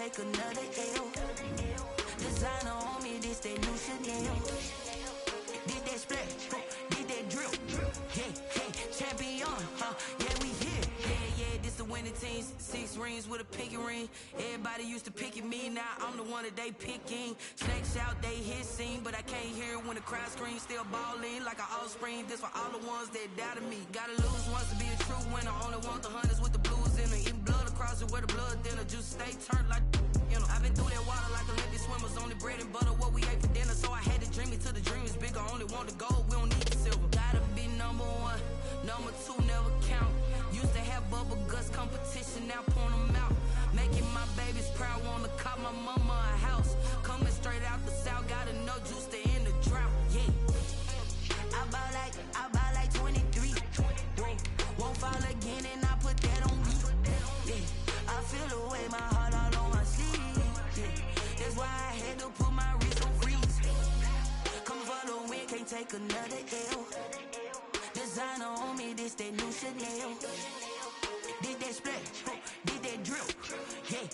take another L. Designer on me, this that new Chanel. Did that splash, did that drill. Yeah, champion, yeah, we here. Yeah, this the winning team. 6 rings with a pinky ring. Everybody used to picking me, now I'm the one that they picking. Snakes out, they hit scene, but I can't hear it when the crowd screams. Still balling like an offspring. This for all the ones that doubted me. Gotta lose once to be a true winner. Only want the hunters with the blues in them. Eating blood across it where the blood dinner. Just stay turned like, you know. I've been through that water like Olympic swimmers. Only bread and butter, what we ate for dinner. So I had to dream it till the dream is bigger. Only want the gold, we don't need the silver. Gotta be number 1, number 2 never count. Used to have bubble guts competition, now point them out. Making my babies proud, wanna cop my mama a house. Coming straight out the south, got enough juice to end the drought. Yeah, I buy like 23. Whoa, won't fall again, and I put that on me. Yeah, I feel the way, my heart all on my sleeve. Yeah, that's why I had to put my wrist on freeze. Coming for the win, can't take another L. Designer on me, this that new Chanel. Did that splash, did that drill. Yeah,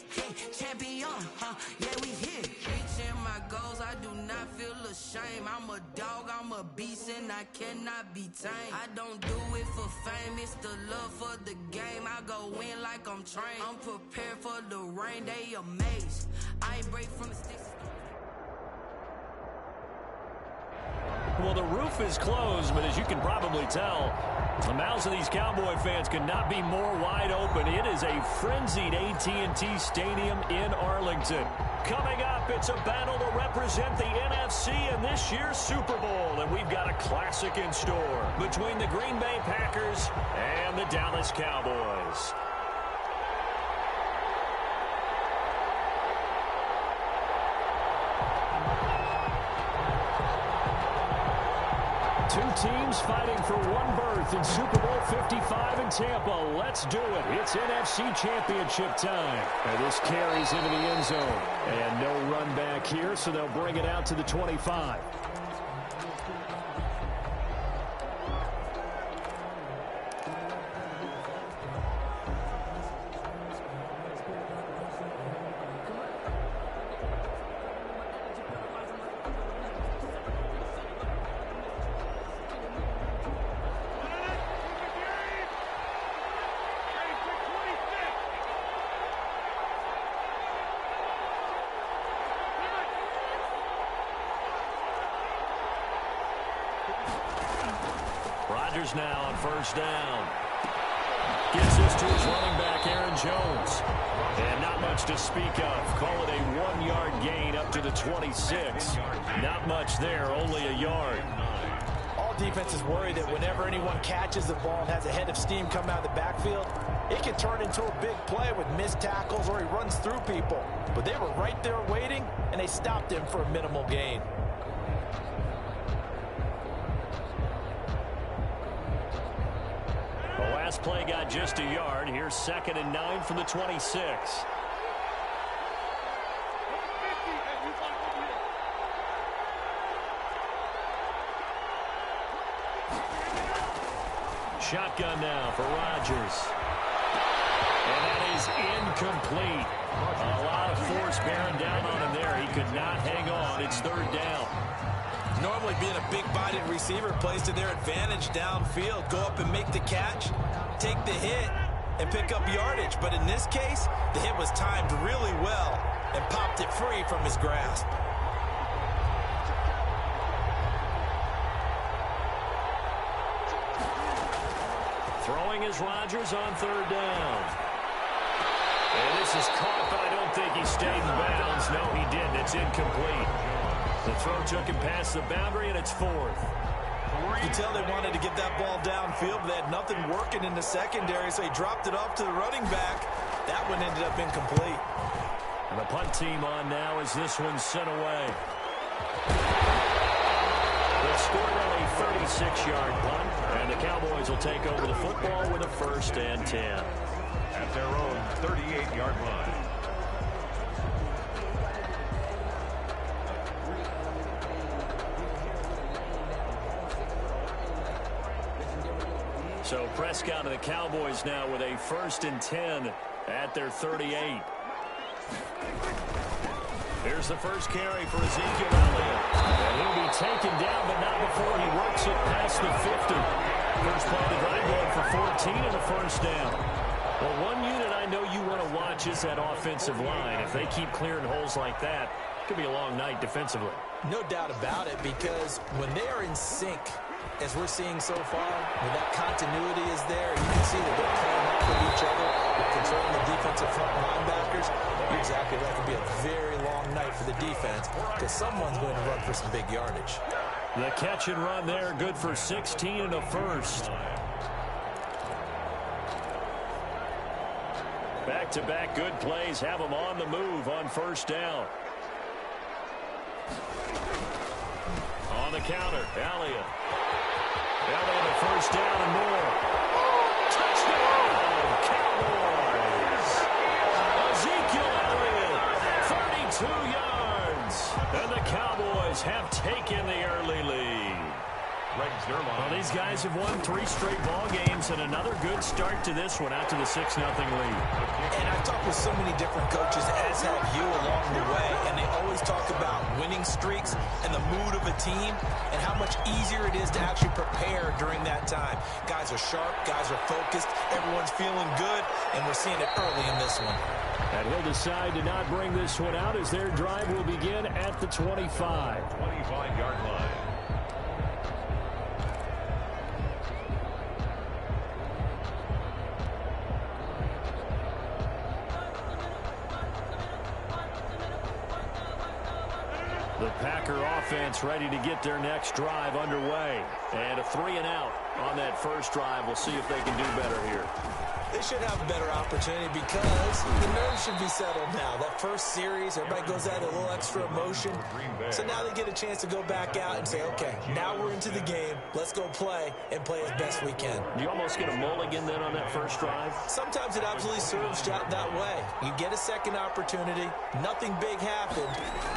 champion, yeah, we here. Reaching my goals, I do not feel ashamed. I'm a dog, I'm a beast, and I cannot be tamed. I don't do it for fame, it's the love for the game. I go in like I'm trained. I'm prepared for the rain, they amazed. I ain't break from the sticks. Well, the roof is closed, but as you can probably tell, the mouths of these Cowboy fans could not be more wide open. It is a frenzied AT&T Stadium in Arlington. Coming up, it's a battle to represent the NFC in this year's Super Bowl, and we've got a classic in store between the Green Bay Packers and the Dallas Cowboys. Two teams fighting for one berth in Super Bowl 55 in Tampa. Let's do it. It's NFC Championship time. And this carries into the end zone. And no run back here, so they'll bring it out to the 25. Rodgers now on first down. Gets this to his running back, Aaron Jones. And not much to speak of. Call it a 1-yard gain up to the 26. Not much there, only a yard. All defenses worry that whenever anyone catches the ball and has a head of steam come out of the backfield, it can turn into a big play with missed tackles or he runs through people. But they were right there waiting, and they stopped him for a minimal gain. Last play got just a yard. Here's 2nd and 9 from the 26. Shotgun now for Rodgers. And that is incomplete. A lot of force bearing down on him there. He could not hang on. It's 3rd down. Normally being a big-bodied receiver plays to their advantage downfield. Go up and make the catch, take the hit, and pick up yardage. But in this case, the hit was timed really well and popped it free from his grasp. Throwing is Rodgers on 3rd down. And this is caught, but I don't think he stayed in bounds. No, he didn't. It's incomplete. The throw took him past the boundary, and it's 4th. You can tell they wanted to get that ball downfield, but they had nothing working in the secondary, so he dropped it off to the running back. That one ended up incomplete. And the punt team on now as this one's sent away. They've scored on a 36-yard punt, and the Cowboys will take over the football with a 1st and 10. At their own 38-yard line. So Prescott and the Cowboys now with a 1st and 10 at their 38. There's the first carry for Ezekiel Elliott. And he'll be taken down, but not before he works it past the 50. First play of the drive going for 14 and a first down. Well, one unit I know you want to watch is that offensive line. If they keep clearing holes like that, it could be a long night defensively. No doubt about it, because when they are in sync, as we're seeing so far, when that continuity is there, you can see that they're playing off of each other, they're controlling the defensive front linebackers. You're exactly right. It could be a very long night for the defense because someone's going to run for some big yardage. The catch and run there, good for 16 and a first. Back-to-back good plays have them on the move on first down. On the counter, Elliott. Elliott a first down and more. Touchdown, Cowboys! Ezekiel Elliott, 32 yards. And the Cowboys have taken the early lead. Well, these guys have won 3 straight ball games and another good start to this one out to the 6-0 lead. And I've talked with so many different coaches, as have you, along the way, and they always talk about winning streaks and the mood of a team and how much easier it is to actually prepare during that time. Guys are sharp, guys are focused, everyone's feeling good, and we're seeing it early in this one. And he'll decide to not bring this one out as their drive will begin at the 25. 25-yard line. The Packer offense ready to get their next drive underway. And a 3-and-out on that first drive. We'll see if they can do better here. They should have a better opportunity because the nerves should be settled now. That first series, everybody goes out with a little extra emotion. So now they get a chance to go back out and say, okay, now we're into the game. Let's go play and play as best we can. You almost get a mulligan then on that first drive? Sometimes it absolutely serves that way. You get a second opportunity. Nothing big happened.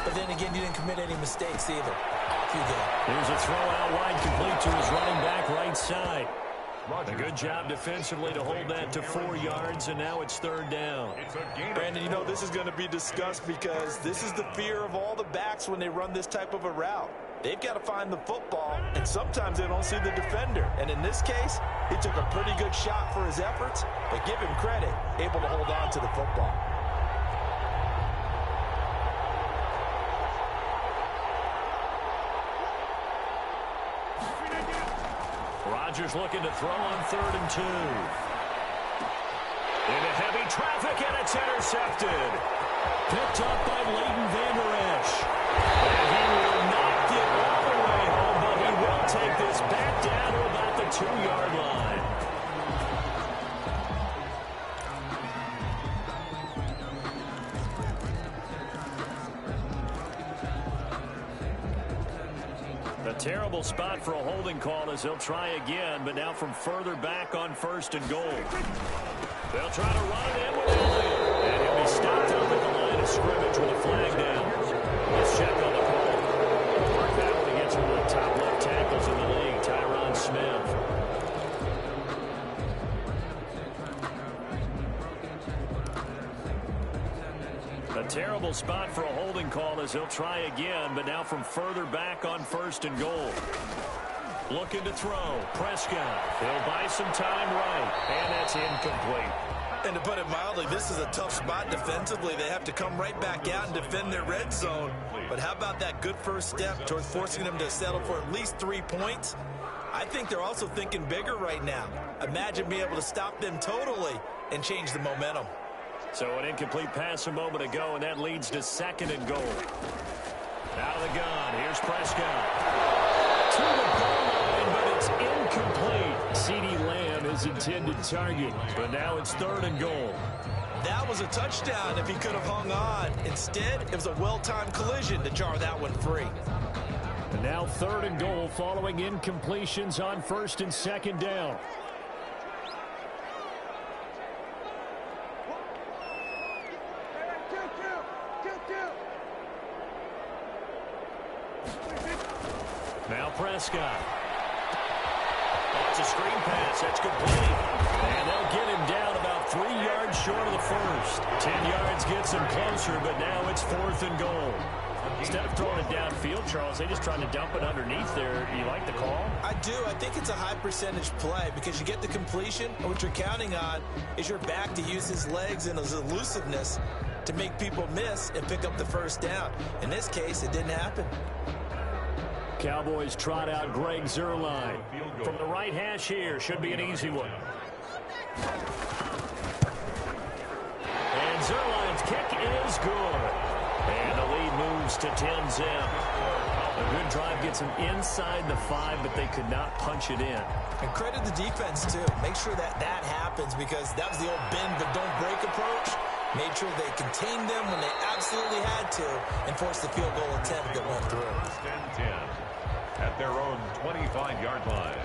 But then again, you didn't commit any mistakes either. Off you go. Here's a throw out wide complete to his running back right side. A good job defensively to hold that to 4 yards, and now it's third down. Brandon, you know this is going to be discussed because this is the fear of all the backs when they run this type of a route. They've got to find the football, and sometimes they don't see the defender. And in this case, he took a pretty good shot for his efforts, but give him credit, able to hold on to the football. Rodgers looking to throw on 3rd and 2. Into heavy traffic, and it's intercepted. Picked up by Leighton Vander Esch. And he will not get all the way home, but he will take this back down to about the 2-yard line. A terrible spot for a holding call as they'll try again, but now from further back on 1st and goal. They'll try to run it in with Elliott, and he'll be stopped up at the line of scrimmage with a flag down. Let's check on the call. Mark that one against one of the top left tackles in the league, Tyron Smith. A terrible spot for a holding call as he'll try again, but now from further back on 1st and goal. Looking to throw. Prescott. He'll buy some time right, and that's incomplete. And to put it mildly, this is a tough spot defensively. They have to come right back out and defend their red zone. But how about that good first step towards forcing them to settle for at least 3 points? I think they're also thinking bigger right now. Imagine being able to stop them totally and change the momentum. So an incomplete pass a moment ago, and that leads to 2nd and goal. Out of the gun, here's Prescott. To the goal line, but it's incomplete. CeeDee Lamb is intended target, but now it's 3rd and goal. That was a touchdown if he could have hung on. Instead, it was a well-timed collision to jar that one free. And now 3rd and goal following incompletions on 1st and 2nd down. Now Prescott. It's a screen pass. That's complete. And they'll get him down about 3 yards short of the first. 10 yards gets them closer, but now it's 4th and goal. Instead of throwing it downfield, Charles, they just trying to dump it underneath there. Do you like the call? I do. I think it's a high percentage play because you get the completion, and what you're counting on is your back to use his legs and his elusiveness to make people miss and pick up the first down. In this case, it didn't happen. Cowboys trot out Greg Zuerlein. From the right hash here, should be an easy one. And Zuerlein's kick is good. And the lead moves to 10-zip. A good drive gets them inside the 5, but they could not punch it in. And credit the defense, too. Make sure that happens because that was the old bend but don't break approach. Made sure they contained them when they absolutely had to and forced the field goal attempt that went through. 10-10 at their own 25-yard line.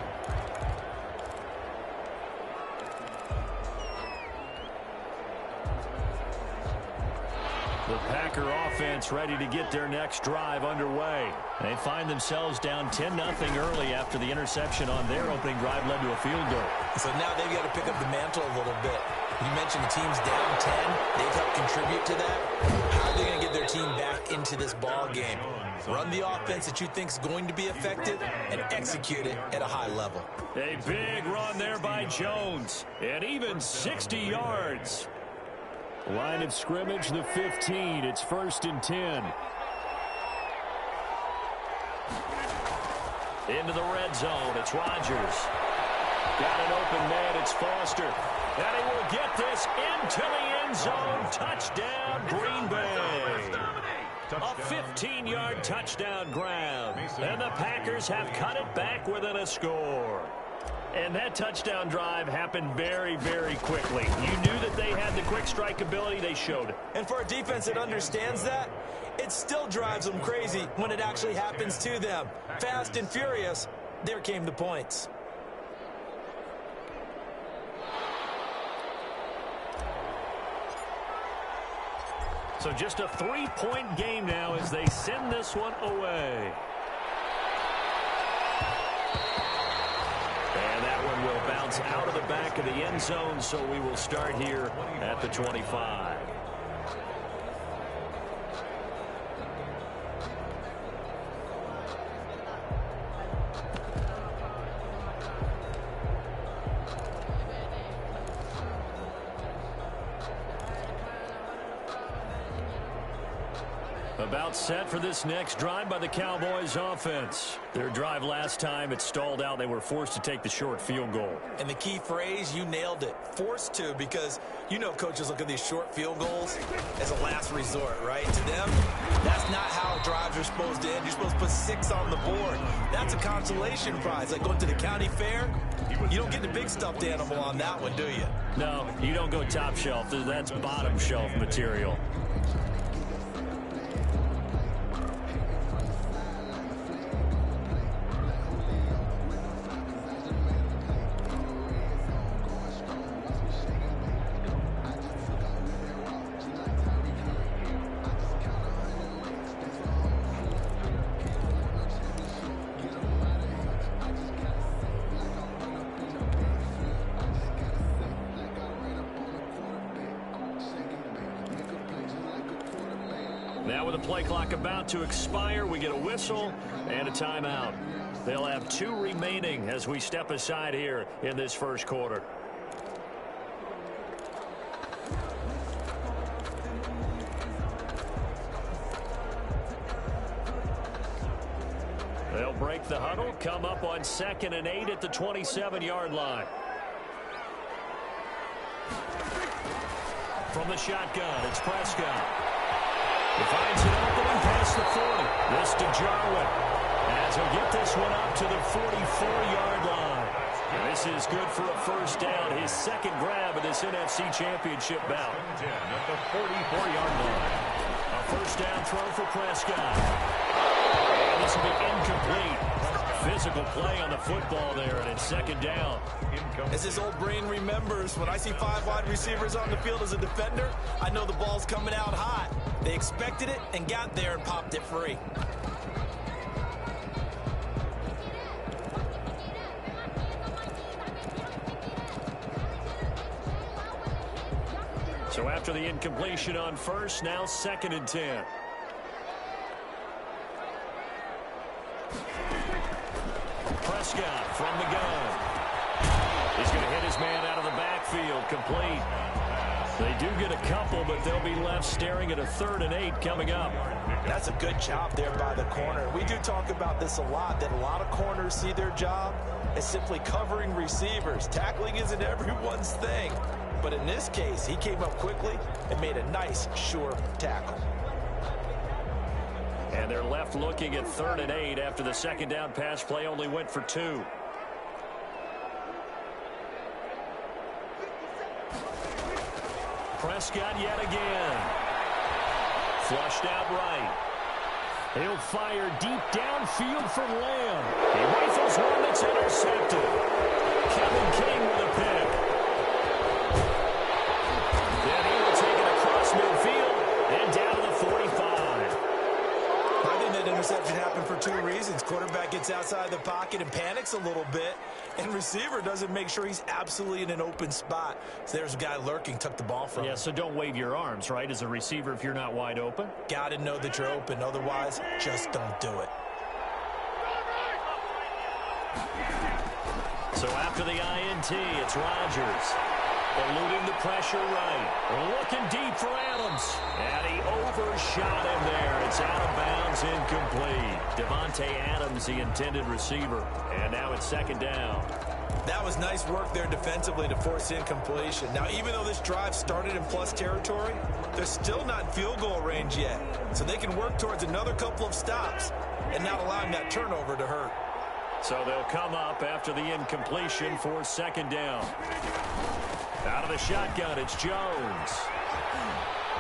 The Packer offense ready to get their next drive underway. They find themselves down 10-0 early after the interception on their opening drive led to a field goal. So now they've got to pick up the mantle a little bit. You mentioned the team's down 10. They've helped contribute to that. How are they going to get their team back into this ball game? Run the offense that you think is going to be effective and execute it at a high level. A big run there by Jones. And even 60 yards. Line of scrimmage, the 15. It's 1st and 10. Into the red zone. It's Rodgers. Got an open man. It's Foster. And he will get this into the end zone. Touchdown, Green Bay. A 15-yard touchdown grab. And the Packers have cut it back within a score. And that touchdown drive happened very, very quickly. You knew that they had the quick strike ability. They showed it. And for a defense that understands that, it still drives them crazy when it actually happens to them. Fast and furious, there came the points. So just a 3-point game now as they send this one away. And that one will bounce out of the back of the end zone, so we will start here at the 25. About set for this next drive by the Cowboys offense. Their drive last time, it stalled out. They were forced to take the short field goal. And the key phrase, you nailed it. Forced to, because you know coaches look at these short field goals as a last resort, right? To them, that's not how drives are supposed to end. You're supposed to put 6 on the board. That's a consolation prize. Like going to the county fair, you don't get the big stuffed animal on that one, do you? No, you don't go top shelf. That's bottom shelf material. Now with the play clock about to expire, we get a whistle and a timeout. They'll have 2 remaining as we step aside here in this first quarter. They'll break the huddle, come up on 2nd and 8 at the 27-yard line. From the shotgun, it's Prescott. He finds an opening past the 40. This to Jarwin. As he'll get this one up to the 44-yard line. And this is good for a first down. His second grab of this NFC Championship bout. At the 44-yard line. A first down throw for Prescott. And this will be incomplete. Physical play on the football there, and it's second down. As his old brain remembers, when I see 5 wide receivers on the field as a defender, I know the ball's coming out hot. They expected it and got there and popped it free. So after the incompletion on first, now 2nd and 10. Prescott from the gun. He's going to hit his man out of the backfield, complete. They do get a couple, but they'll be left staring at a 3rd and 8 coming up. That's a good job there by the corner. We do talk about this a lot, that a lot of corners see their job as simply covering receivers. Tackling isn't everyone's thing. But in this case, he came up quickly and made a nice, sure tackle. And they're left looking at 3rd and 8 after the 2nd down pass play only went for 2. Prescott yet again. Flushed out right. He'll fire deep downfield for Lamb. He rifles one that's intercepted. Kevin King with a pick. Then he will take it across midfield and down to the 45. I think that interception happened for 2 reasons. Quarterback gets outside the pocket and panics a little bit, and receiver doesn't make sure he's absolutely in an open spot. So there's a guy lurking, took the ball from him. Yeah, so don't wave your arms, right, as a receiver if you're not wide open. Got to know that you're open. Otherwise, just don't do it. So after the INT, it's Rodgers. Eluding the pressure right. Looking deep for Adams. And he overshot him there. It's out of bounds, incomplete. Devontae Adams, the intended receiver. And now it's 2nd down. That was nice work there defensively to force incompletion. Now, even though this drive started in plus territory, they're still not in field goal range yet. So they can work towards another couple of stops and not allowing that turnover to hurt. So they'll come up after the incompletion for 2nd down. Out of the shotgun, it's Jones.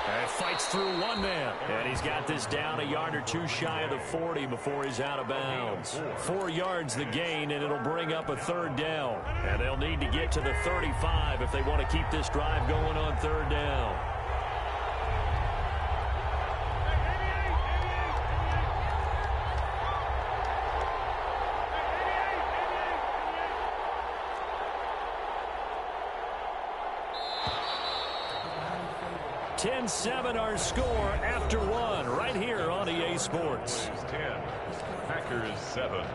And fights through one man. And he's got this down a yard or 2 shy of the 40 before he's out of bounds. 4 yards the gain, and it'll bring up a 3rd down. And they'll need to get to the 35 if they want to keep this drive going on 3rd down. $10-7 our score after 1 right here on EA Sports. 10, Packers 7.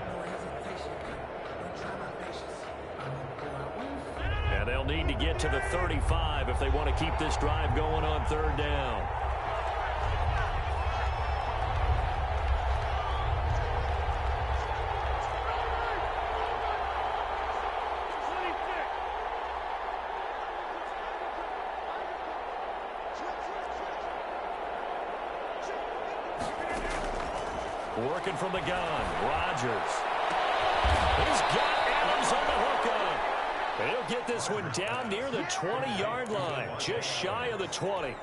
And they'll need to get to the 35 if they want to keep this drive going on 3rd down. Working from the gun, Rodgers. He's got Adams on the hookup. He'll get this one down near the 20-yard line, just shy of the 20.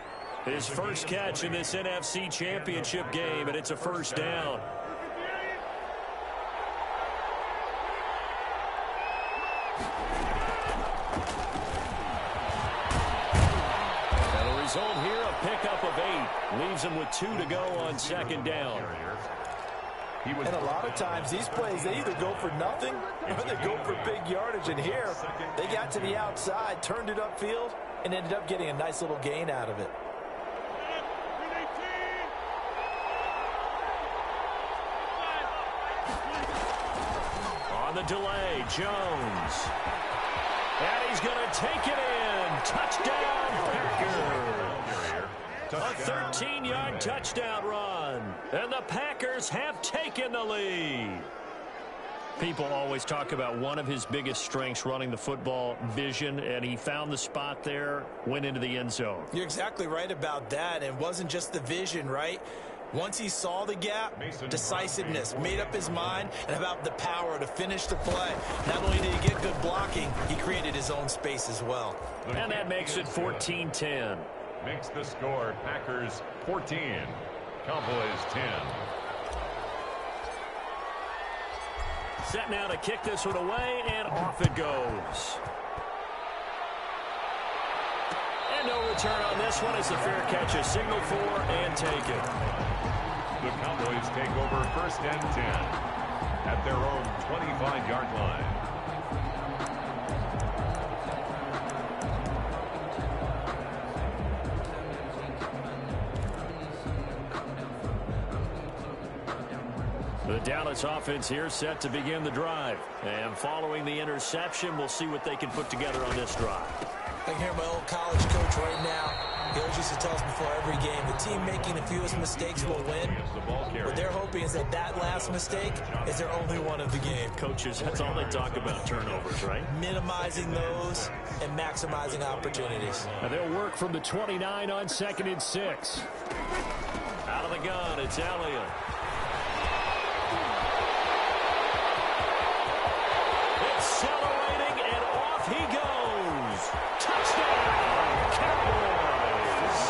His first catch in this NFC Championship game, and it's a 1st down. And the result here, a pickup of 8. Leaves him with 2 to go on 2nd down. And a lot of times, these plays, they either go for nothing or they go for big yardage. And here, they got to the outside, turned it upfield, and ended up getting a nice little gain out of it. On the delay, Jones. And he's going to take it in. Touchdown, Packers. A 13-yard touchdown run. And the Packers have taken the lead. People always talk about one of his biggest strengths running the football, vision, and he found the spot there, went into the end zone. You're exactly right about that. And it wasn't just the vision, right? Once he saw the gap, decisiveness, made up his mind, and about the power to finish the play. Not only did he get good blocking, he created his own space as well. And that makes it 14-10. Makes the score Packers 14, Cowboys 10. Set now to kick this one away, and off it goes. And no return on this one as the fair catch is signaled for and taken. The Cowboys take over 1st and 10 at their own 25-yard line. Dallas offense here set to begin the drive. And following the interception, we'll see what they can put together on this drive. I can hear my old college coach right now. He always used to tell us before every game, the team making the fewest mistakes will win. What they're hoping is that that last mistake is their only one of the game. Coaches, that's all they talk about, turnovers, right? Minimizing those and maximizing opportunities. Now they'll work from the 29 on 2nd and 6. Out of the gun, it's Elliott. Accelerating, and off he goes. Touchdown, Cowboys.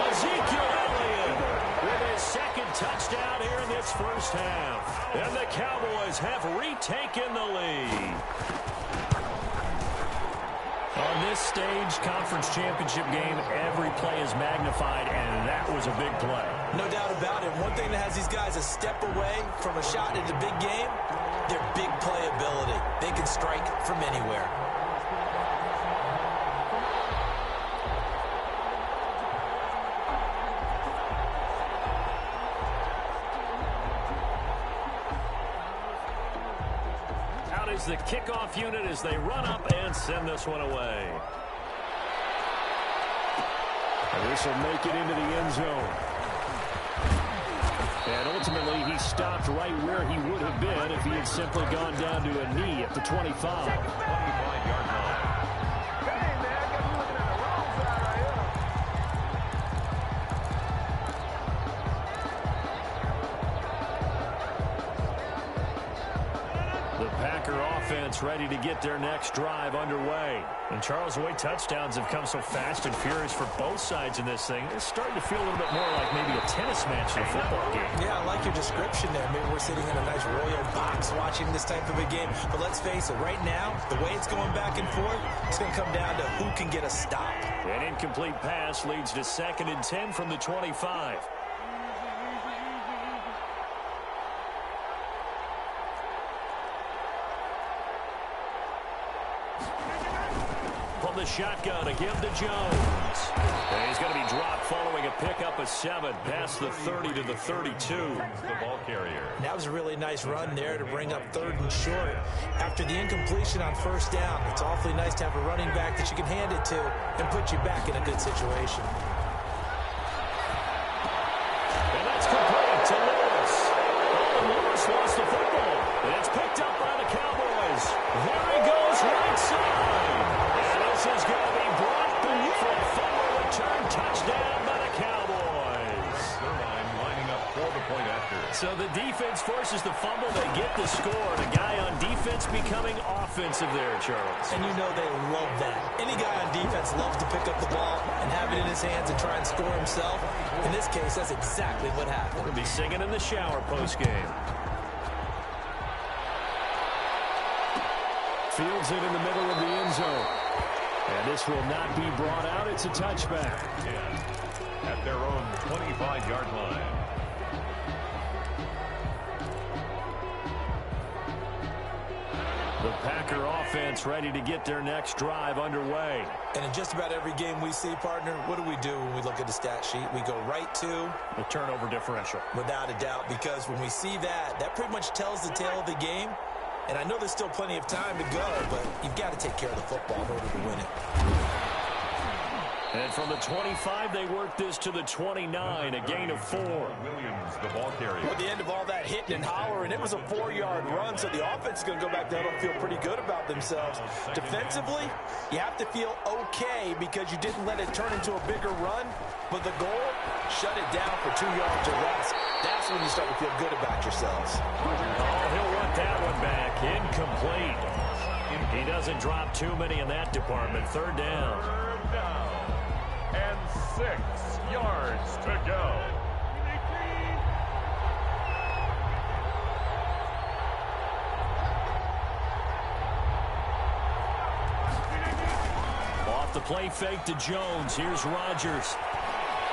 Ezekiel Elliott with his second touchdown here in this first half. And the Cowboys have retaken the lead. On this stage, conference championship game, every play is magnified, and that was a big play. No doubt about it. One thing that has these guys a step away from a shot in the big game, their big playability. They can strike from anywhere. Out is the kickoff unit as they run up and send this one away. And this will make it into the end zone. And ultimately, he stopped right where he would have been if he had simply gone down to a knee at the 25. 25-yard line. Offense ready to get their next drive underway. And Charles, the way touchdowns have come so fast and furious for both sides in this thing, it's starting to feel a little bit more like maybe a tennis match in a football game. Yeah, I like your description there. Maybe we're sitting in a nice royal box watching this type of a game. But let's face it, right now, the way it's going back and forth, it's going to come down to who can get a stop. An incomplete pass leads to 2nd and 10 from the 25. From the shotgun, a give to Jones. And he's going to be dropped following a pickup of 7 past the 30 to the 32. The ball carrier. That was a really nice run there to bring up 3rd and short. After the incompletion on 1st down, it's awfully nice to have a running back that you can hand it to and put you back in a good situation. And that's complete to Lewis. Oh, and Lewis lost the football. And it's picked up by the Cowboys. There he goes, right side. This is going to be brought back for a fumble return touchdown by the Cowboys. Their line lining up for the point after. So the defense forces the fumble. They get the score. And a guy on defense becoming offensive there, Charles. And you know they love that. Any guy on defense loves to pick up the ball and have it in his hands and try and score himself. In this case, that's exactly what happened. He'll be singing in the shower post-game. Fields it in the middle of the end zone. And this will not be brought out. It's a touchback. At their own 25-yard line. The Packer offense ready to get their next drive underway. And in just about every game we see, partner, what do we do when we look at the stat sheet? We go right to the turnover differential. Without a doubt, because when we see that, that pretty much tells the tale of the game. And I know there's still plenty of time to go, but you've got to take care of the football in order to win it. And from the 25, they work this to the 29, a gain of 4. Williams, the ball carrier. At the end of all that hitting and hollering, it was a 4-yard run, so the offense is going to go back there and feel pretty good about themselves. Defensively, you have to feel okay because you didn't let it turn into a bigger run, but the goal, shut it down for 2 yards or less. That's when you start to feel good about yourselves. Oh, he'll want that one back. Incomplete. He doesn't drop too many in that department. 3rd down. 3rd down. And 6 yards to go. Off the play fake to Jones. Here's Rodgers.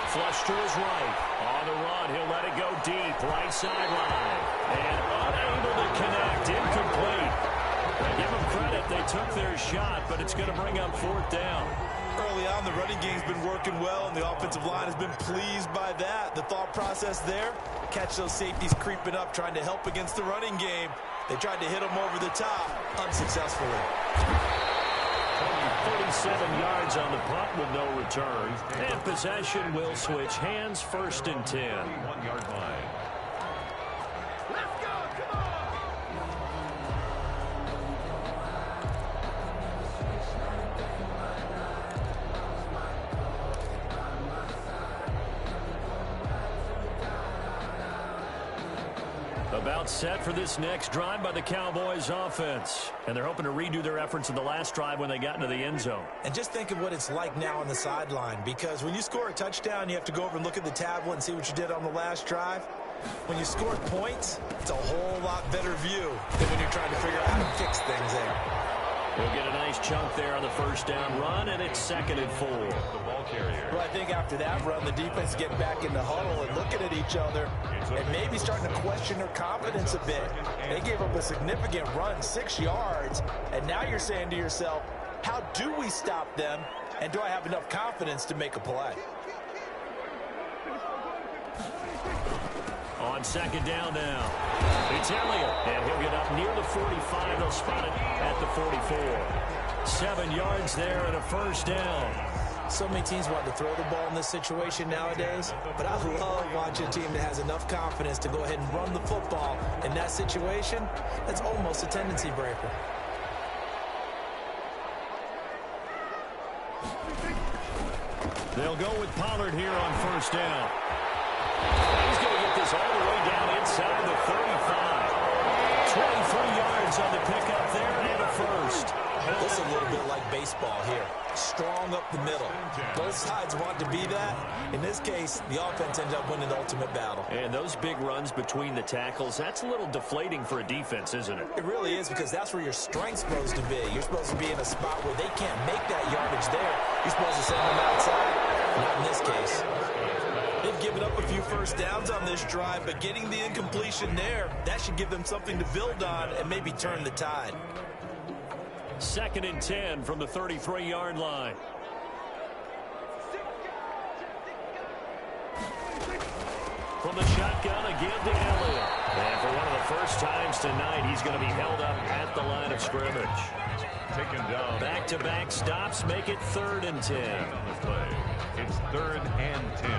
Flush to his right. On the run, he'll let it go deep. Right sideline. And unable to connect. Incomplete. Give them credit. They took their shot, but it's going to bring up 4th down. Early on, the running game's been working well, and the offensive line has been pleased by that. The thought process there, Catch those safeties creeping up, trying to help against the running game. They tried to hit him over the top, unsuccessfully. 37 yards on the punt with no return. And possession will switch hands, 1st and 10. 1-yard line. About set for this next drive by the Cowboys offense. And they're hoping to redo their efforts in the last drive when they got into the end zone. And just think of what it's like now on the sideline, because when you score a touchdown, you have to go over and look at the tablet and see what you did on the last drive. When you score points, it's a whole lot better view than when you're trying to figure out how to fix things there. We'll get a nice chunk there on the 1st down run, and it's 2nd and 4. The ball carrier. Well, I think after that run, the defense getting back in the huddle and looking at each other and maybe starting to question their confidence a bit. They gave up a significant run, 6 yards, and now you're saying to yourself, how do we stop them, and do I have enough confidence to make a play? On 2nd down now, it's Elliott, and he'll get up near the 45. They'll spot it at the 44. 7 yards there and a 1st down. So many teams want to throw the ball in this situation nowadays, but I love watching a team that has enough confidence to go ahead and run the football in that situation. That's almost a tendency breaker. They'll go with Pollard here on 1st down. He's going to get this all the way down inside the 35. 23 yards on the pickup there and a 1st. This is a little bit like baseball here. Strong up the middle. Both sides want to be that. In this case, the offense ends up winning the ultimate battle. And those big runs between the tackles, that's a little deflating for a defense, isn't it? It really is, because that's where your strength's supposed to be. You're supposed to be in a spot where they can't make that yardage there. You're supposed to send them outside. Not in this case. They've given up a few 1st downs on this drive, but getting the incompletion there, that should give them something to build on and maybe turn the tide. 2nd and 10 from the 33-yard line. From the shotgun again to Elliott. And for one of the first times tonight, he's going to be held up at the line of scrimmage. Taken down. Back-to-back stops make it 3rd and 10. It's 3rd and 10.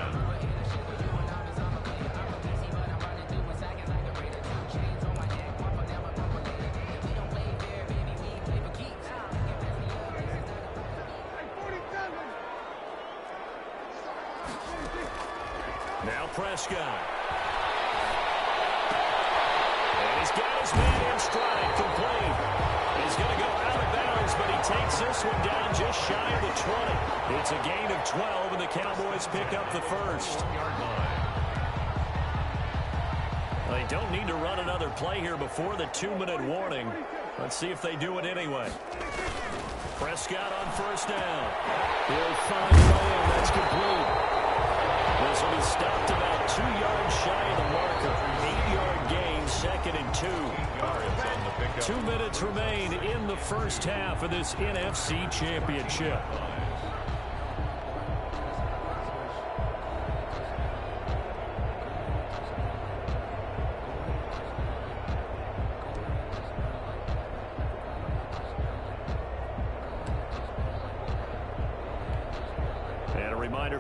Now Prescott. And he's got his man in stride, complete. He's going to go out of bounds, but he takes this one down just shy of the 20. It's a gain of 12, and the Cowboys pick up the 1st. They don't need to run another play here before the 2-minute warning. Let's see if they do it anyway. Prescott on 1st down. He'll find Lamb. That's complete. This will be stopped about 2 yards shy of the marker. 8-yard gain, 2nd and 2. 2 minutes remain in the 1st half of this NFC Championship.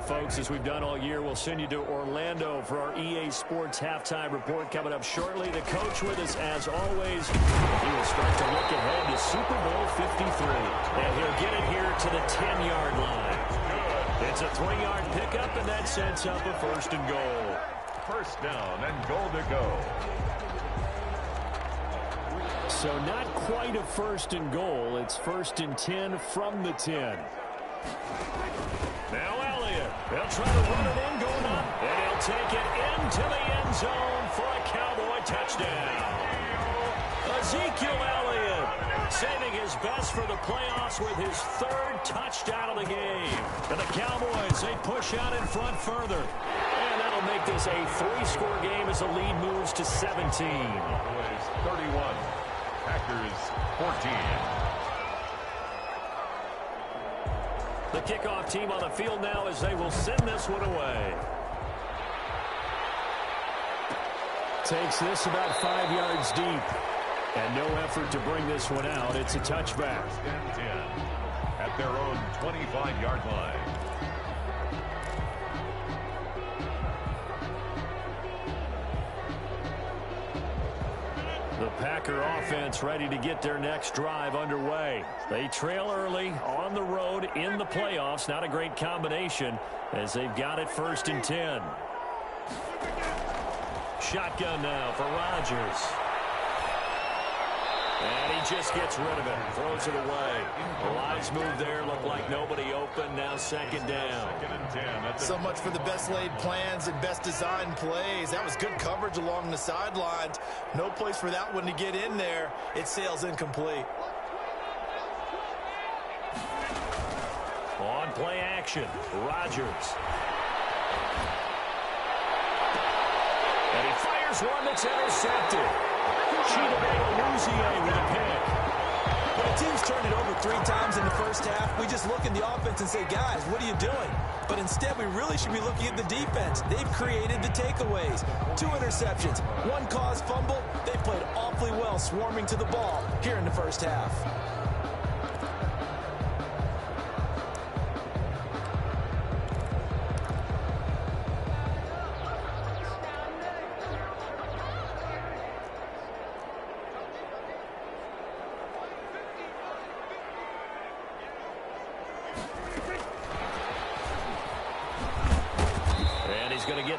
Folks, as we've done all year, we'll send you to Orlando for our EA Sports halftime report coming up shortly. The coach with us, as always. He will start to look ahead to Super Bowl 53. And he'll get it here to the 10-yard line. It's a 3-yard pickup, and that sets up a 1st and goal. 1st down and goal to go. So not quite a 1st and goal. It's 1st and 10 from the 10. Now Elliott. They'll try to run it in, going up, and he'll take it into the end zone for a Cowboy touchdown. Ezekiel Elliott saving his best for the playoffs with his 3rd touchdown of the game. And the Cowboys, they push out in front further. And that'll make this a 3-score game as the lead moves to 17. Cowboys 31, Packers 14. The kickoff team on the field now as they will send this one away. Takes this about 5 yards deep. And no effort to bring this one out. It's a touchback. First and 10 at their own 25-yard line. The Packer offense ready to get their next drive underway. They trail early on the road in the playoffs. Not a great combination as they've got it 1st and 10. Shotgun now for Rodgers. And he just gets rid of it. Throws it away. The wise move there. Looked like nobody open. Now 2nd down. 2nd and 10. So much for the best laid plans and best designed plays. That was good coverage along the sidelines. No place for that one to get in there. It sails incomplete. On play action, Rodgers. And he fires one that's intercepted. Chidobe with a pick. When a team's turned it over 3 times in the first half, we just look at the offense and say, guys, what are you doing? But instead, we really should be looking at the defense. They've created the takeaways. 2 interceptions, 1 caused fumble. They played awfully well swarming to the ball here in the first half.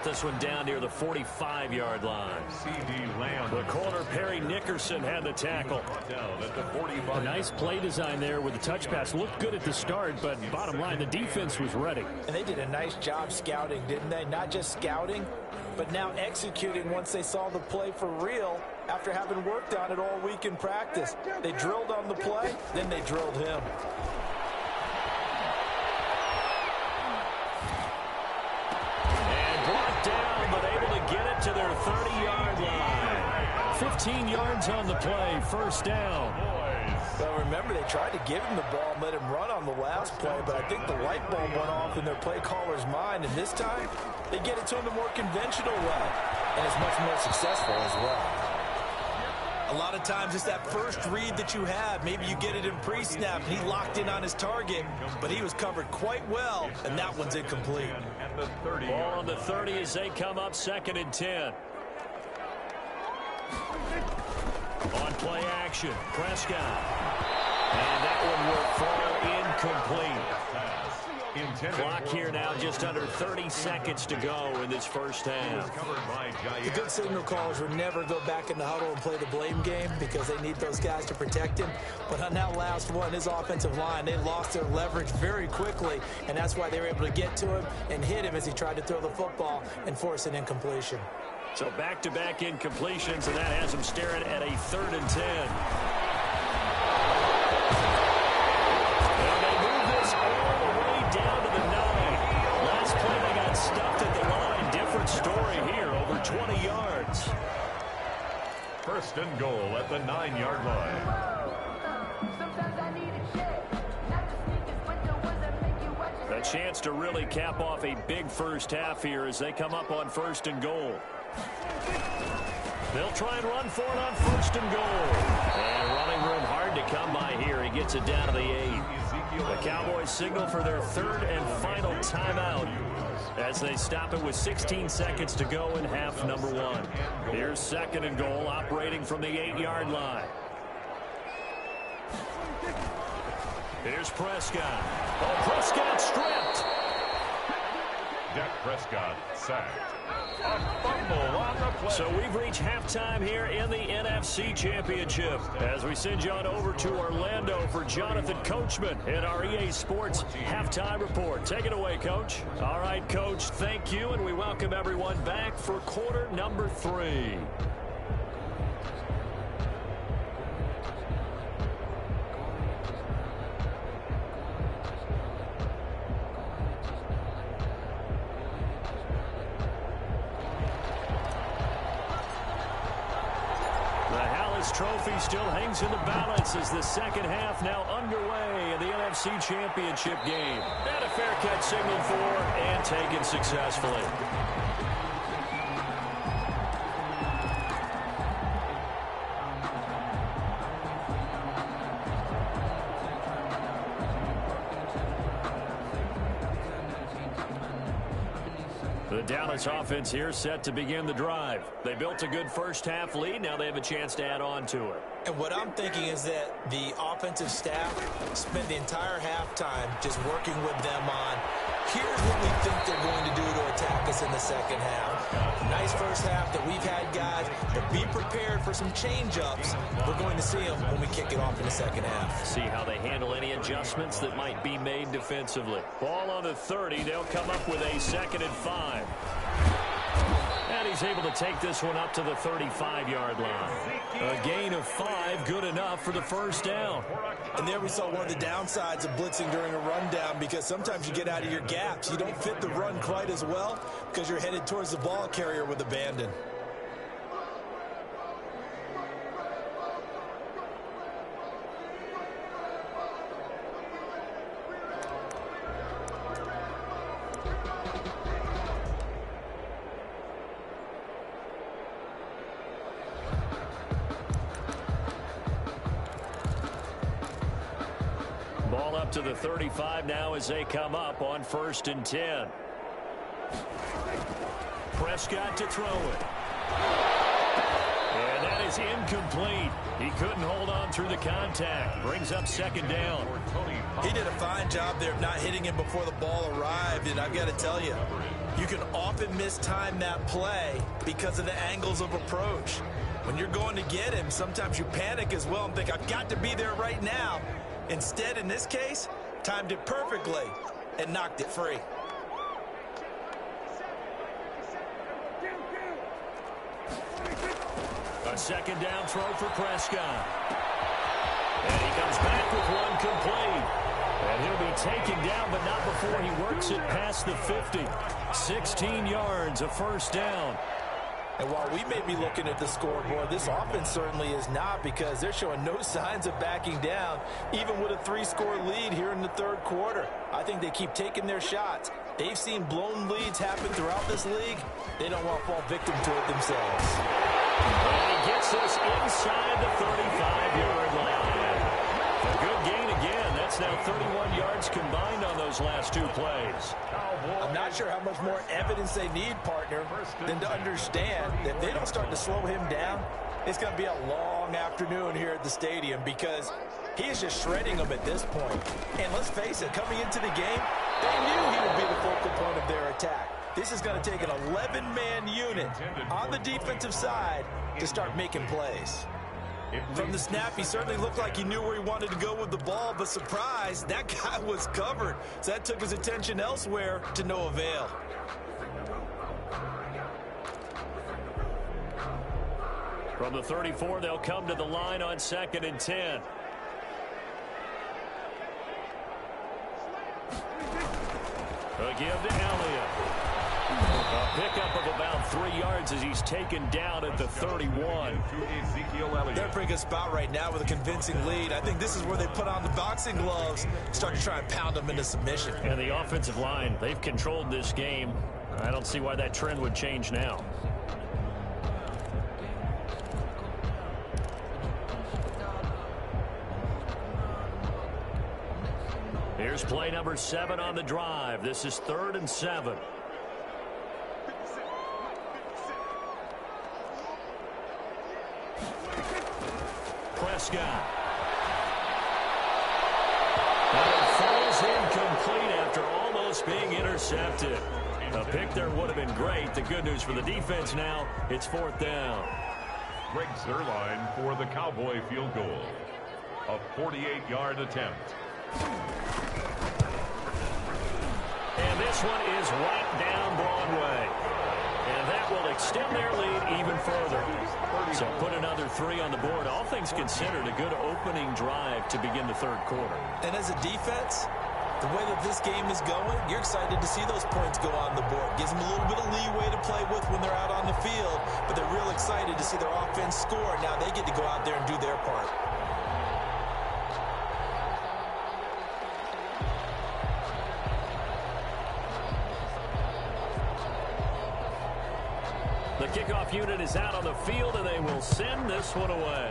This one down near the 45-yard line. The corner, Perry Nickerson, had the tackle. Down at the 45. A nice play design there with the touch pass. Looked good at the start, but bottom line, the defense was ready. And they did a nice job scouting, didn't they? Not just scouting, but now executing once they saw the play for real after having worked on it all week in practice. They drilled on the play, then they drilled him. Down, but able to get it to their 30-yard line. 15 yards on the play, 1st down. Well, remember, they tried to give him the ball and let him run on the last play, but I think the light bulb went off in their play caller's mind, and this time, they get it to him the more conventional way, and it's much more successful as well. A lot of times it's that first read that you have. Maybe you get it in pre-snap, and he locked in on his target, but he was covered quite well, and that one's incomplete. Ball on the 30 as they come up 2nd and 10. On play action, Prescott. And that one will fall incomplete. Clock here now, just under 30 seconds to go in this first half. The good signal callers would never go back in the huddle and play the blame game because they need those guys to protect him. But on that last one, his offensive line, they lost their leverage very quickly, and that's why they were able to get to him and hit him as he tried to throw the football and force an incompletion. So back-to-back incompletions, and that has him staring at a 3rd and 10. Down to the 9. Last play they got stuffed at the line. Different story here, over 20 yards. 1st and goal at the 9-yard line. A chance to really cap off a big first half here as they come up on 1st and goal. They'll try and run for it on 1st and goal. And running room hard to come by here. He gets it down to the 8. The Cowboys signal for their 3rd and final timeout as they stop it with 16 seconds to go in half number 1. Here's 2nd and goal, operating from the 8-yard line. Here's Prescott. Oh, Prescott stripped. Dak Prescott sacked. A fumble on the play. So we've reached halftime here in the NFC Championship as we send you on over to Orlando for Jonathan Coachman in our EA Sports Halftime Report. Take it away, Coach. All right, Coach, thank you, and we welcome everyone back for quarter number 3. Trophy still hangs in the balance as the second half now underway in the NFC Championship game. And a fair catch signaled for and taken successfully. The Dallas offense here set to begin the drive. They built a good first-half lead. Now they have a chance to add on to it. And what I'm thinking is that the offensive staff spent the entire halftime just working with them on, here's what we think they're going to do to attack us in the second half. Nice first half that we've had, guys, but be prepared for some change-ups. We're going to see them when we kick it off in the second half. See how they handle any adjustments that might be made defensively. Ball on the 30. They'll come up with a 2nd and 5. And he's able to take this one up to the 35-yard line. A gain of 5, good enough for the first down. And there we saw one of the downsides of blitzing during a rundown, because sometimes you get out of your gaps. You don't fit the run quite as well because you're headed towards the ball carrier with abandon. Ball up to the 35 now as they come up on 1st and 10. Prescott to throw it. And that is incomplete. He couldn't hold on through the contact. Brings up 2nd down. He did a fine job there of not hitting him before the ball arrived, and I've got to tell you, you can often mistime that play because of the angles of approach. When you're going to get him, sometimes you panic as well and think, I've got to be there right now. Instead, in this case, timed it perfectly and knocked it free. A 2nd down throw for Prescott. And he comes back with one complete. And he'll be taken down, but not before he works it past the 50. 16 yards, a 1st down. And while we may be looking at the scoreboard, this offense certainly is not, because they're showing no signs of backing down, even with a 3-score lead here in the 3rd quarter. I think they keep taking their shots. They've seen blown leads happen throughout this league. They don't want to fall victim to it themselves. And he gets us inside the 35-yard line. A good gain again. That's now 31 yards combined on those last 2 plays. I'm not sure how much more evidence they need, partner, than to understand that if they don't start to slow him down, it's going to be a long afternoon here at the stadium, because he is just shredding them at this point. And let's face it, coming into the game, they knew he would be the focal point of their attack. This is going to take an 11-man unit on the defensive side to start making plays. From the snap, he certainly looked like he knew where he wanted to go with the ball, but surprise, that guy was covered. So that took his attention elsewhere to no avail. From the 34, they'll come to the line on 2nd and 10. A give to Elliott. A pickup of about 3 yards as he's taken down at the 31. They're in a pretty good spot right now with a convincing lead. I think this is where they put on the boxing gloves, start to try and pound them into submission. And the offensive line, they've controlled this game. I don't see why that trend would change now. Here's play number 7 on the drive. This is 3rd and 7. Prescott. And it falls incomplete after almost being intercepted. A pick there would have been great. The good news for the defense now, it's 4th down. Greg Zuerlein for the Cowboy field goal. A 48-yard attempt. And this one is right down Broadway. And that will extend their lead even further. So put another 3 on the board. All things considered, a good opening drive to begin the 3rd quarter. And as a defense, the way that this game is going, you're excited to see those points go on the board. Gives them a little bit of leeway to play with when they're out on the field, but they're real excited to see their offense score. Now they get to go out there and do their part. The kickoff unit is out on the field, and they will send this one away.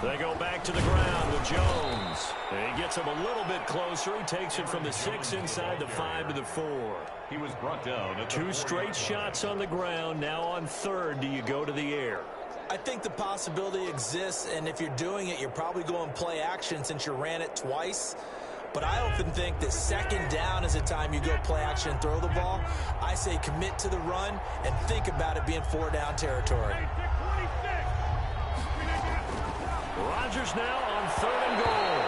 They go back to the ground with Jones. And he gets him a little bit closer. He takes it from the 6 inside the 5 to the 4. He was brought down at the 2 straight shots on the ground. Now on 3rd, do you go to the air? I think the possibility exists, and if you're doing it, you're probably going play action since you ran it twice. But I often think that 2nd down is the time you go play action and throw the ball. I say commit to the run and think about it being 4-down territory. Rodgers now on 3rd and goal.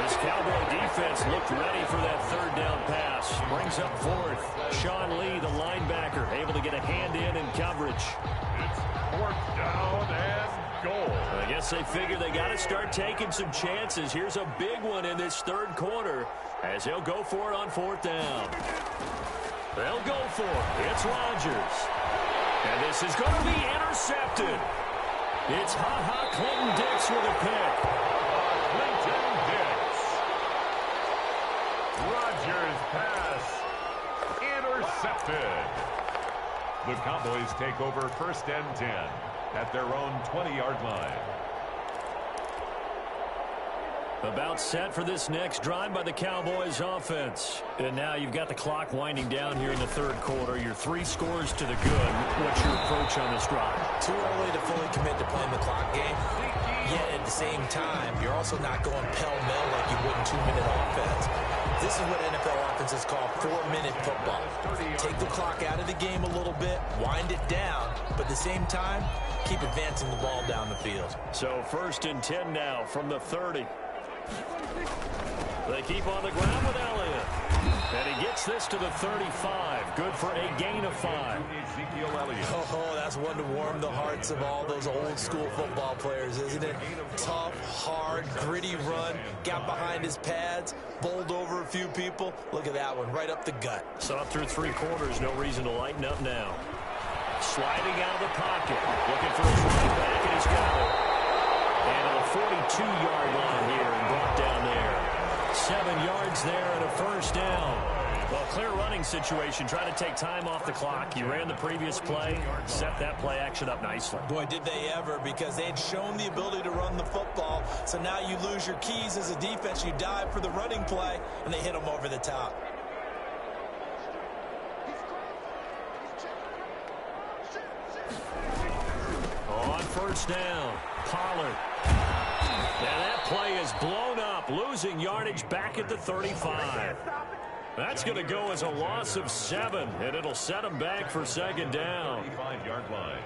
This Cowboy defense looked ready for that 3rd down pass. Brings up 4th. Sean Lee, the linebacker, able to get a hand in coverage. It's 4th down and goal. I guess they figure they got to start taking some chances. Here's a big one in this 3rd quarter as they'll go for it on 4th down. They'll go for it. It's Rodgers. And this is going to be intercepted. It's Ha-Ha Clinton-Dix with a pick. Clinton-Dix. Rodgers pass intercepted. The Cowboys take over 1st and 10 at their own 20-yard line. About set for this next drive by the Cowboys offense. And now you've got the clock winding down here in the 3rd quarter. You're 3 scores to the good. What's your approach on this drive? Too early to fully commit to playing the clock game. Yet at the same time, you're also not going pell-mell like you would in 2-minute offense. This is what NFL offenses call 4-minute football. Take the clock out of the game a little bit, wind it down, but at the same time, keep advancing the ball down the field. So 1st and 10 now from the 30. They keep on the ground with Elliott. And he gets this to the 35. Good for a gain of 5. Oh, that's one to warm the hearts of all those old school football players, isn't it? Tough, hard, gritty run. Got behind his pads, bowled over a few people. Look at that one, right up the gut. Saw it through 3 quarters. No reason to lighten up now. Sliding out of the pocket. Looking for his running back, and he's got it. And at the 42-yard line here and brought down there. 7 yards there and a 1st down. Well, clear running situation. Try to take time off the clock. He ran the previous play, set that play action up nicely. Boy, did they ever, because they had shown the ability to run the football. So now you lose your keys as a defense. You dive for the running play, and they hit them over the top. On 1st down, Pollard. And that play is blown up, losing yardage back at the 35. That's going to go as a loss of 7, and it'll set him back for 2nd down. 5-yard line.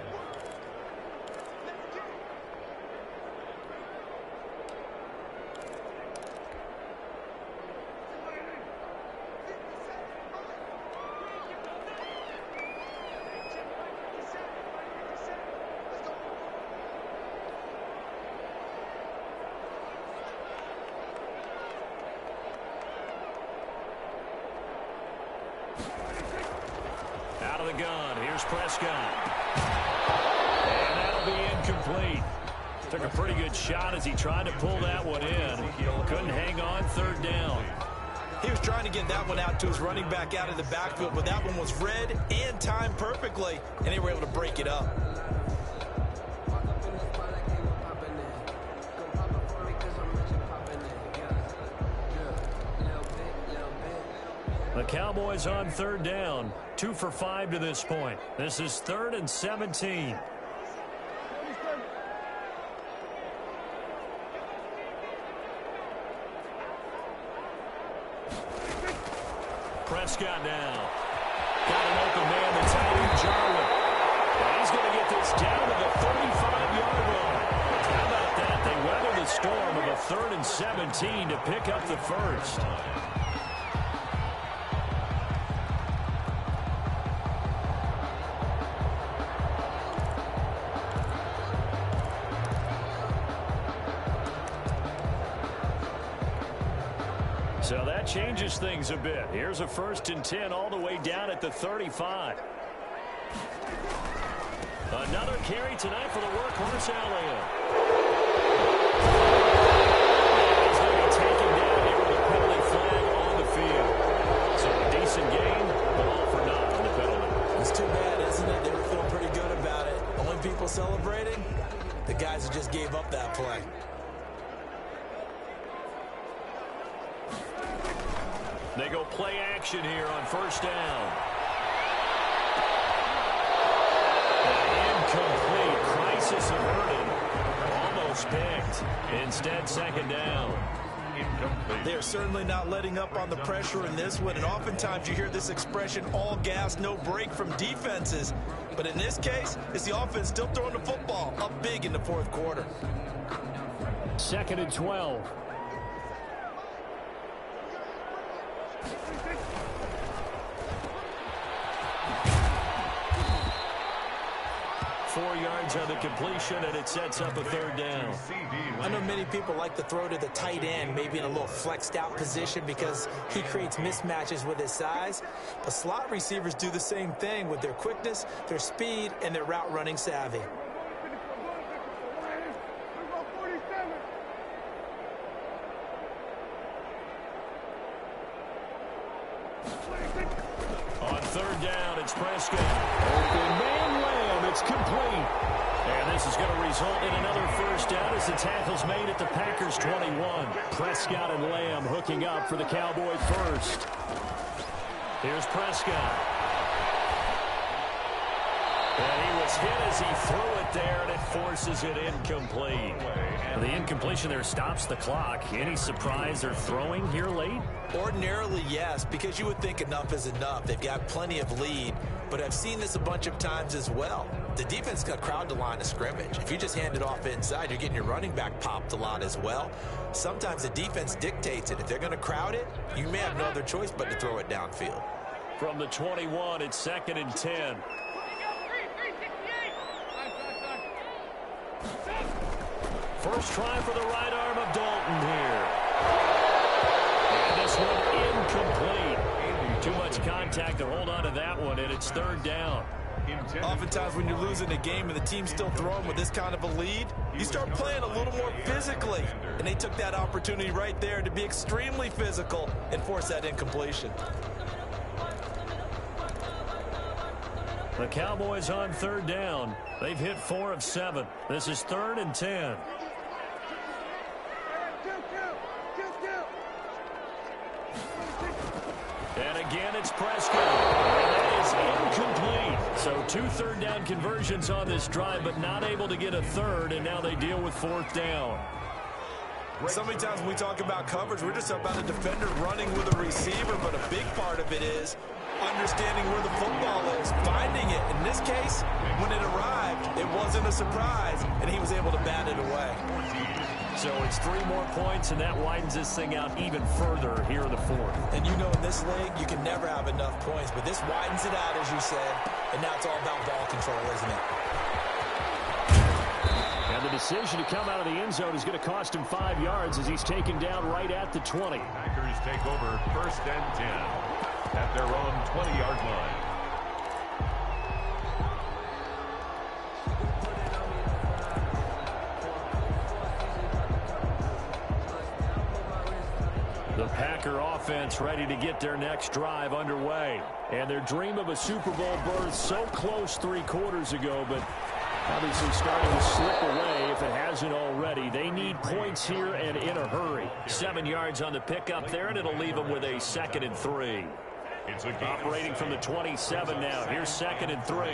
Out of the gun, here's Prescott. And that'll be incomplete. Took a pretty good shot as he tried to pull that one in. Couldn't hang on 3rd down. He was trying to get that one out to his running back out of the backfield, but that one was read and timed perfectly, and they were able to break it up. The Cowboys on 3rd down, 2 for 5 to this point. This is 3rd and 17. Prescott now. Got an open man, the tight end, Jarwin. And he's going to get this down to the 35-yard line. How about that? They weather the storm of a 3rd and 17 to pick up the 1st. So that changes things a bit. Here's a 1st and 10 all the way down at the 35. Another carry tonight for the workhorse Elliott. He's going to be taken down here with a penalty flag on the field. So a decent gain, but all for naught on the penalty. It's too bad, isn't it? They were feeling pretty good about it. Only people celebrating, the guys who just gave up that play. They go play action here on first down. Incomplete. Crisis averted. Almost picked. Instead, second down. They're certainly not letting up on the pressure in this one, and oftentimes you hear this expression, all gas, no break from defenses. But in this case, it's the offense still throwing the football up big in the fourth quarter. 2nd and 12. Four yards on the completion, and it sets up a third down. I know many people like to throw to the tight end, maybe in a little flexed out position because he creates mismatches with his size. But slot receivers do the same thing with their quickness, their speed, and their route running savvy. On third down, it's Prescott. Open man, Lamb. It's complete. And this is going to result in another first down as the tackle's made at the Packers' 21. Prescott and Lamb hooking up for the Cowboy first. Here's Prescott. And he was hit as he threw it there, and it forces it incomplete. The incompletion there stops the clock. Any surprise they're throwing here late? Ordinarily, yes, because you would think enough is enough. They've got plenty of lead, but I've seen this a bunch of times as well. The defense got crowd the line of scrimmage. If you just hand it off inside, you're getting your running back popped a lot as well. Sometimes the defense dictates it. If they're going to crowd it, you may have no other choice but to throw it downfield. From the 21, it's 2nd and 10. First try for the right arm of Dalton here. And this one incomplete. Too much contact to hold on to that one, and it's third down. Oftentimes when you're losing a game and the team's still throwing with this kind of a lead, you start playing a little more physically. And they took that opportunity right there to be extremely physical and force that incompletion. The Cowboys on third down. They've hit 4 of 7. This is 3rd and 10. And again, it's Prescott. And that is incomplete. So 2 third-down conversions on this drive, but not able to get a third, and now they deal with 4th down. So many times when we talk about coverage, we're just about a defender running with a receiver, but a big part of it is understanding where the football is, finding it. In this case, when it arrived, it wasn't a surprise, and he was able to bat it away. So it's 3 more points, and that widens this thing out even further here in the 4th. And you know in this league, you can never have enough points, but this widens it out, as you said, and now it's all about ball control, isn't it? And the decision to come out of the end zone is going to cost him 5 yards as he's taken down right at the 20. Packers take over 1st and 10 at their own 20-yard line. The Packer offense ready to get their next drive underway. And their dream of a Super Bowl berth so close 3 quarters ago, but obviously starting to slip away if it hasn't already. They need points here and in a hurry. 7 yards on the pickup there, and it'll leave them with a 2nd and 3. Operating from the 27 now. Here's 2nd and 3.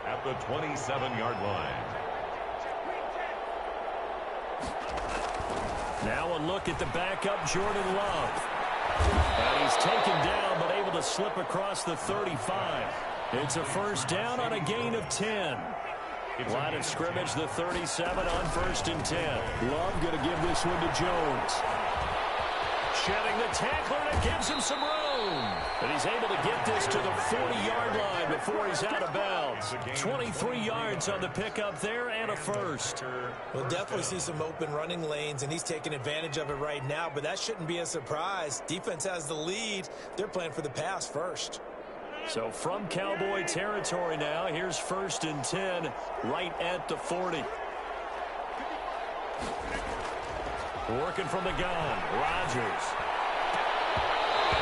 At the 27-yard line. Now a look at the backup, Jordan Love. And he's taken down, but able to slip across the 35. It's a first down on a gain of 10. Line of scrimmage, the 37 on 1st and 10. Love going to give this one to Jones. Shedding the tackler, and it gives him some room. But he's able to get this to the 40-yard line before he's out of bounds. 23 yards on the pickup there and a first. We'll definitely see some open running lanes, and he's taking advantage of it right now, but that shouldn't be a surprise. Defense has the lead. They're playing for the pass first. So from Cowboy territory now, here's 1st and 10 right at the 40. Working from the gun, Rodgers.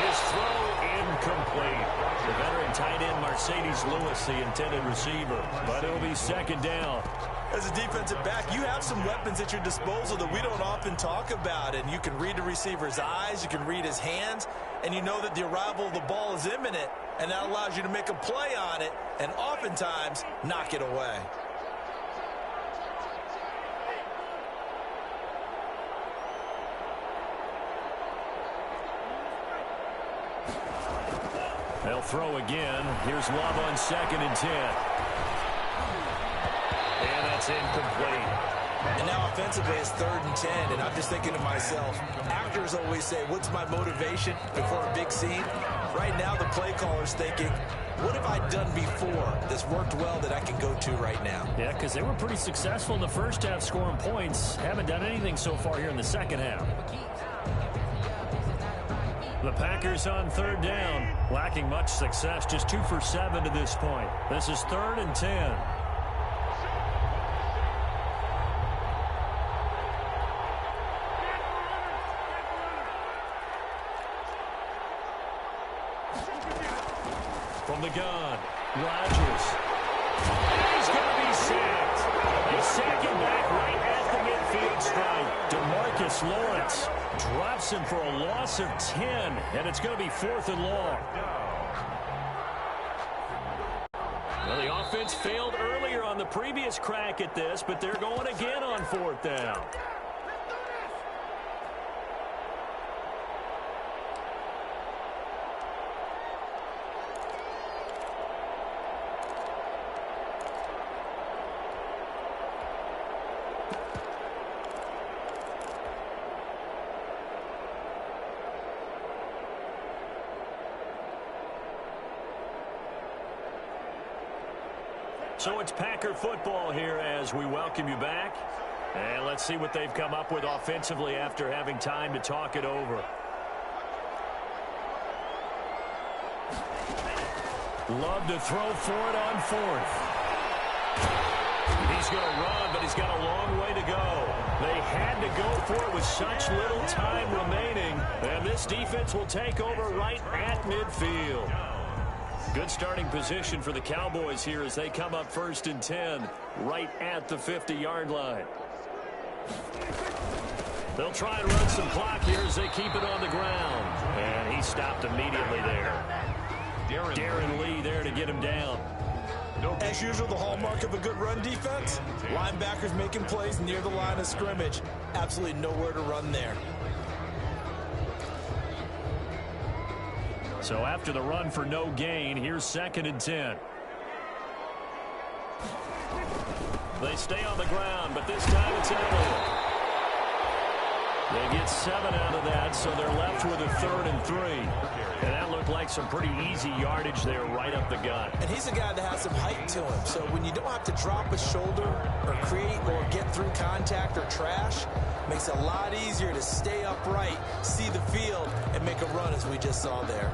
His throw incomplete. The veteran tight end Mercedes Lewis, the intended receiver. But it'll be second down. As a defensive back, you have some weapons at your disposal that we don't often talk about. And you can read the receiver's eyes, you can read his hands, and you know that the arrival of the ball is imminent. And that allows you to make a play on it and oftentimes knock it away. They'll throw again. Here's Love on 2nd and 10. And that's incomplete. And now offensively it's 3rd and 10, and I'm just thinking to myself, actors always say, what's my motivation before a big scene? Right now the play caller's thinking, what have I done before that's worked well that I can go to right now? Yeah, because they were pretty successful in the first half scoring points. Haven't done anything so far here in the second half. The Packers on 3rd down, lacking much success, just 2 for 7 to this point. This is 3rd and 10. From the gun, Rodgers. He's going to be sacked. They sack him back right at the midfield stripe. DeMarcus Lawrence drops him for a loss of 10, and it's going to be 4th and long. Well, the offense failed earlier on the previous crack at this, but they're going again on 4th down. So it's Packer football here as we welcome you back. And let's see what they've come up with offensively after having time to talk it over. Love to throw for it on 4th. He's going to run, but he's got a long way to go. They had to go for it with such little time remaining. And this defense will take over right at midfield. Good starting position for the Cowboys here as they come up 1st and 10 right at the 50-yard line. They'll try and run some clock here as they keep it on the ground. And he stopped immediately there. Darren Lee there to get him down. As usual, the hallmark of a good run defense, linebackers making plays near the line of scrimmage. Absolutely nowhere to run there. So after the run for no gain, here's 2nd and 10. They stay on the ground, but this time it's Elliott. They get 7 out of that, so they're left with a 3rd and 3. And that looked like some pretty easy yardage there right up the gut. And he's a guy that has some height to him, so when you don't have to drop a shoulder or create or get through contact or trash, makes it a lot easier to stay upright, see the field, and make a run as we just saw there.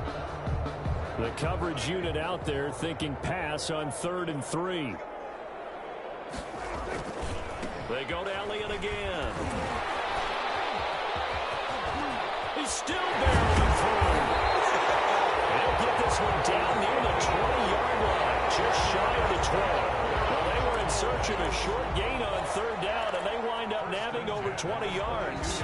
The coverage unit out there thinking pass on 3rd and 3. They go to Elliott again. He's still barreling through. They'll get this one down near the 20-yard line, just shy of the 12. Well, they were in search of a short gain on 3rd down, and they wind up nabbing over 20 yards.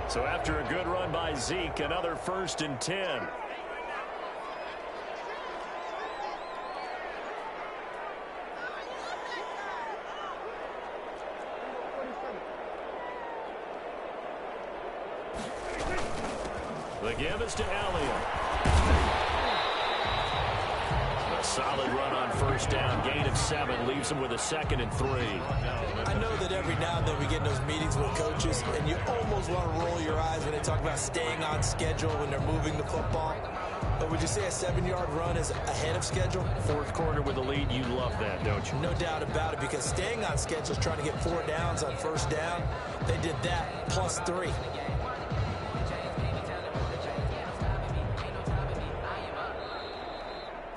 So after a good run by Zeke, another 1st and 10. The give is to Elliott. A solid run on 1st down. Gain of 7 leaves him with a 2nd and 3. I know that every now and then we get in those meetings with coaches, and you almost want to roll your eyes when they talk about staying on schedule when they're moving the football. But would you say a 7-yard run is ahead of schedule? 4th quarter with a lead, you love that, don't you? No doubt about it, because staying on schedule is trying to get 4 downs on 1st down. They did that plus 3.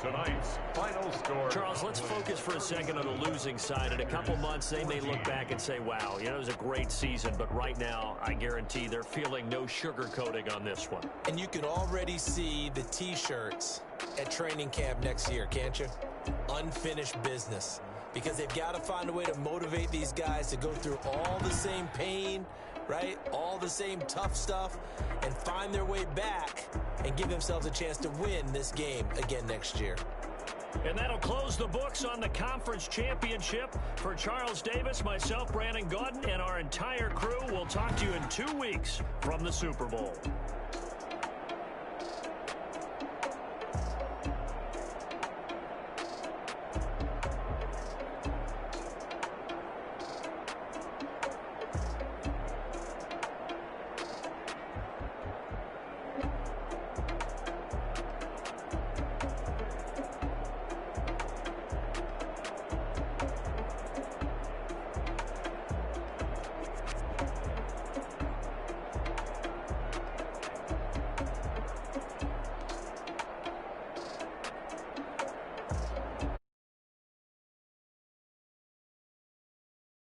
Tonight's final score Charles, let's focus for a second on the losing side. In a couple months, they may look back and say, wow, it was a great season. But right now, I guarantee they're feeling no sugarcoating on this one. And you can already see the T-shirts at training camp next year, can't you? Unfinished business. Because they've got to find a way to motivate these guys to go through all the same pain, right? All the same tough stuff, and find their way back and give themselves a chance to win this game again next year. And that'll close the books on the conference championship. For Charles Davis, myself, Brandon Gaudin, and our entire crew, we'll talk to you in 2 weeks from the Super Bowl.